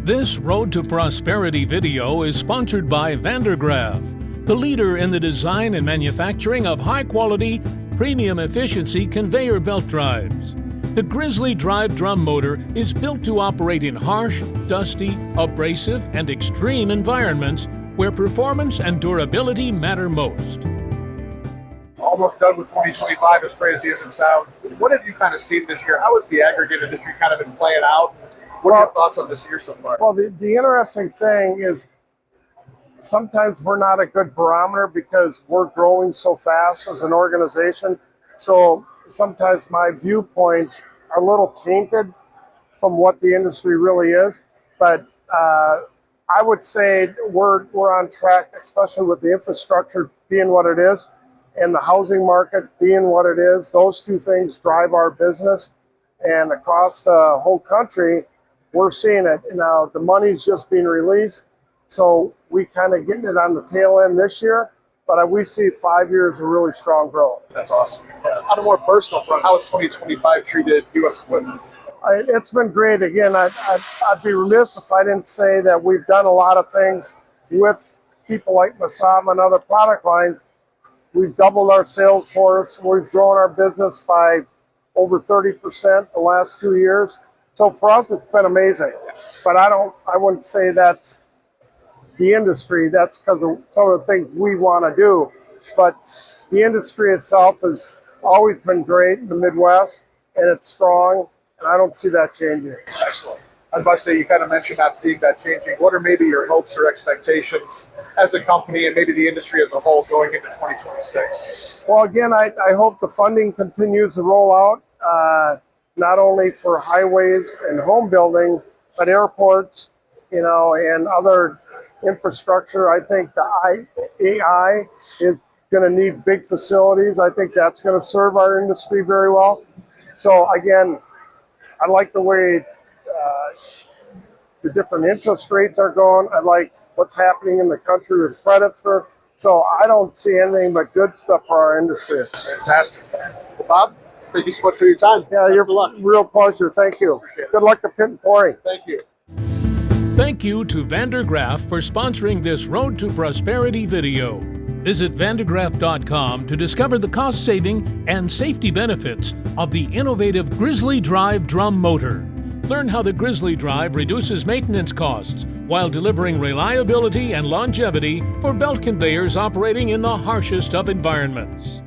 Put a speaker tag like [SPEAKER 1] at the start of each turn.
[SPEAKER 1] This Road to Prosperity video is sponsored by Vandergraaf, the leader in the design and manufacturing of high-quality, premium efficiency conveyor belt drives. The Grizzly Drive drum motor is built to operate in harsh, dusty, abrasive, and extreme environments where performance and durability matter most.
[SPEAKER 2] Almost done with 2025, as crazy as it sounds. What have you kind of seen this year? How has the aggregate industry kind of been playing out? What are your thoughts on this year so far?
[SPEAKER 3] Well, the interesting thing is sometimes we're not a good barometer because we're growing so fast as an organization. So sometimes my viewpoints are a little tainted from what the industry really is. But I would say we're on track, especially with the infrastructure being what it is and the housing market being what it is. Those two things drive our business. And across the whole country, we're seeing it. Now, the money's just being released, so we kind of getting it on the tail end this year, but we see 5 years of really strong growth.
[SPEAKER 2] That's awesome. On a more personal front, how has 2025 treated U.S. equipment?
[SPEAKER 3] It's been great. Again, I'd be remiss if I didn't say that we've done a lot of things with people like Mesaba and other product lines. We've doubled our sales force. We've grown our business by over 30% the last 2 years. So for us, it's been amazing. But I wouldn't say that's the industry. That's because of some of the things we want to do. But the industry itself has always been great in the Midwest, and it's strong, and I don't see that changing.
[SPEAKER 2] Excellent. I was about to say, you kind of mentioned not seeing that changing. What are maybe your hopes or expectations as a company and maybe the industry as a whole going into 2026?
[SPEAKER 3] Well, again, I hope the funding continues to roll out, not only for highways and home building, but airports, and other infrastructure. I think the AI is going to need big facilities. I think that's going to serve our industry very well. So again, I like the way the different interest rates are going. I like what's happening in the country with credits. So I don't see anything but good stuff for our industry.
[SPEAKER 2] Fantastic. Well, Bob, thank you so much for your time.
[SPEAKER 3] Yeah, you're real pleasure. Thank you. Good luck to Pitt and Pouring.
[SPEAKER 2] Thank you.
[SPEAKER 1] Thank you to Vandergraaf for sponsoring this Road to Prosperity video. Visit vandergraaf.com to discover the cost-saving and safety benefits of the innovative Grizzly Drive drum motor. Learn how the Grizzly Drive reduces maintenance costs while delivering reliability and longevity for belt conveyors operating in the harshest of environments.